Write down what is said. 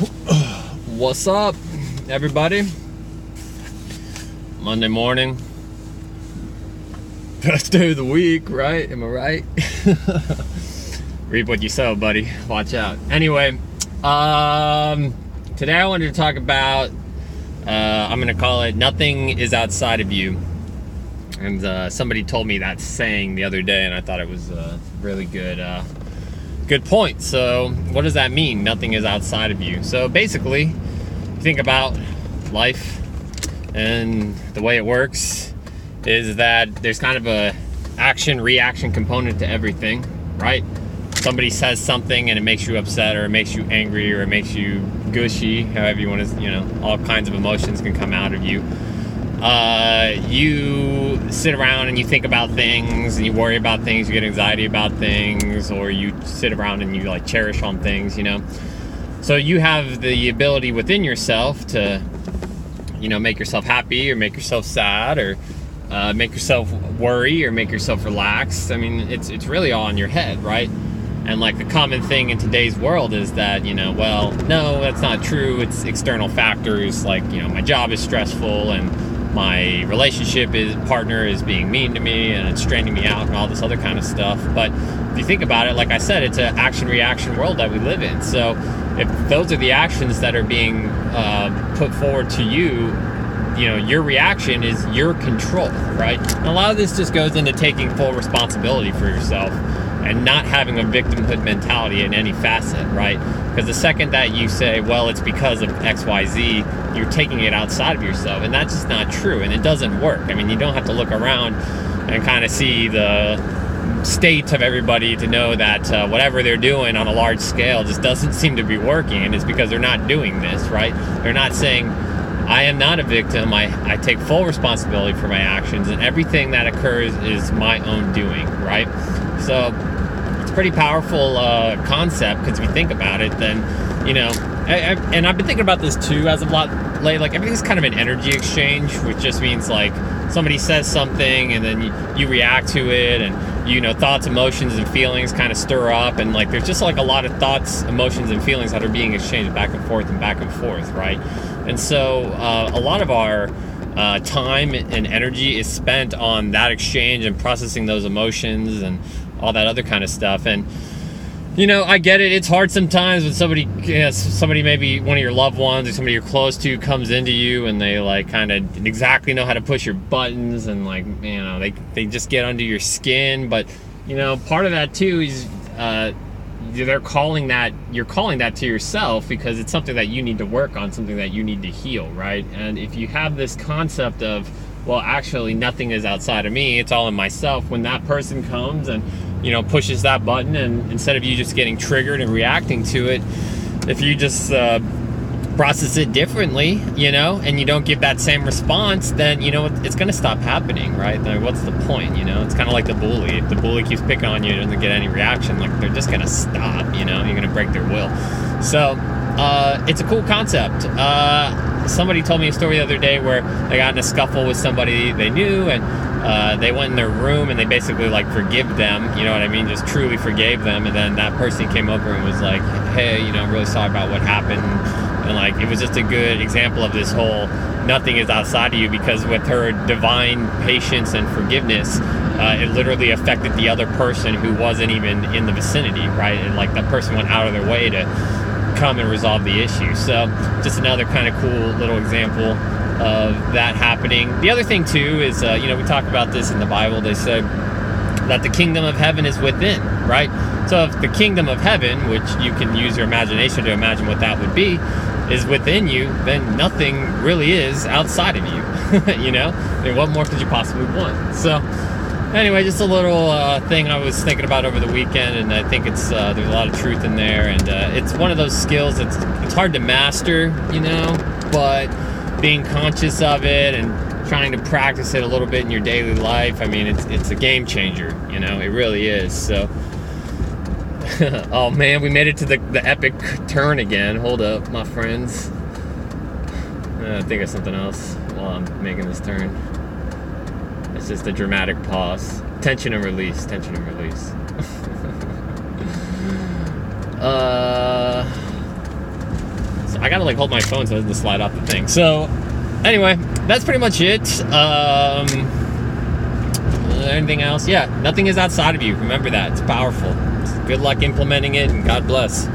What's up, everybody? Monday morning. Best day of the week, right? Am I right? Reap what you sow, buddy. Watch out. Anyway, today I wanted to talk about, I'm going to call it, nothing is outside of you. And somebody told me that saying the other day, and I thought it was a really good point. So what does that mean? Nothing is outside of you. So basically, think about life and the way it works is that there's kind of a action-reaction component to everything, right? Somebody says something and it makes you upset, or it makes you angry, or it makes you gushy, however you want to, all kinds of emotions can come out of you. You sit around and you think about things, and you worry about things, you get anxiety about things, or you sit around and you like cherish on things, So you have the ability within yourself to, make yourself happy or make yourself sad, or make yourself worry or make yourself relaxed. I mean, it's really all in your head, right? And like the common thing in today's world is that, well, no, that's not true. It's external factors like, my job is stressful, and my partner is being mean to me, and it's straining me out, and all this other kind of stuff. But if you think about it, like I said, it's an action-reaction world that we live in. So if those are the actions that are being put forward to you, your reaction is your control, right? And a lot of this just goes into taking full responsibility for yourself and not having a victimhood mentality in any facet, right? Because the second that you say, well, it's because of XYZ, you're taking it outside of yourself, and that's just not true, and it doesn't work. I mean, you don't have to look around and kind of see the state of everybody to know that whatever they're doing on a large scale just doesn't seem to be working, and it's because they're not doing this, right? They're not saying, I am not a victim, I take full responsibility for my actions, and everything that occurs is my own doing, right? So it's a pretty powerful concept, because if you think about it, then, and I've been thinking about this too as of late, like everything's kind of an energy exchange, which just means like somebody says something and then you react to it, and thoughts, emotions, and feelings kind of stir up, and like there's just like a lot of thoughts, emotions, and feelings that are being exchanged back and forth, right? And so a lot of our time and energy is spent on that exchange and processing those emotions and all that other kind of stuff. And I get it. It's hard sometimes when somebody, maybe one of your loved ones or somebody you're close to comes into you, and they like kind of exactly know how to push your buttons, and like, they just get under your skin. But, part of that too is, you're calling that to yourself, because it's something that you need to work on, something that you need to heal, right? And if you have this concept of, well, actually nothing is outside of me, it's all in myself, when that person comes and pushes that button, and instead of you just getting triggered and reacting to it, if you just process it differently, and you don't give that same response, then it's going to stop happening, right? Then what's the point? It's kind of like the bully. If the bully keeps picking on you and doesn't get any reaction, like they're just going to stop. You're going to break their will. So it's a cool concept. Somebody told me a story the other day where they got in a scuffle with somebody they knew, and they went in their room and they basically like forgive them, just truly forgave them. And then that person came over and was like, hey, I'm really sorry about what happened. And like, it was just a good example of this whole nothing is outside of you, because with her divine patience and forgiveness, it literally affected the other person who wasn't even in the vicinity, right? And like that person went out of their way to come and resolve the issue. So just another kind of cool little example of that happening. The other thing too is, we talk about this in the Bible. They said that the kingdom of heaven is within, right? So if the kingdom of heaven, which you can use your imagination to imagine what that would be, is within you, then nothing really is outside of you. I mean, what more could you possibly want? So anyway, just a little thing I was thinking about over the weekend, and I think it's there's a lot of truth in there, and it's one of those skills that's it's hard to master, but being conscious of it and trying to practice it a little bit in your daily life, I mean, it's a game changer, it really is. So oh man, we made it to the epic turn again. Hold up, my friends. I think of something else while I'm making this turn. It's just a dramatic pause. Tension and release. Tension and release. gotta like hold my phone so it doesn't slide off the thing. So anyway, that's pretty much it. Anything else? Yeah, nothing is outside of you. Remember that. It's powerful. Good luck implementing it, and God bless.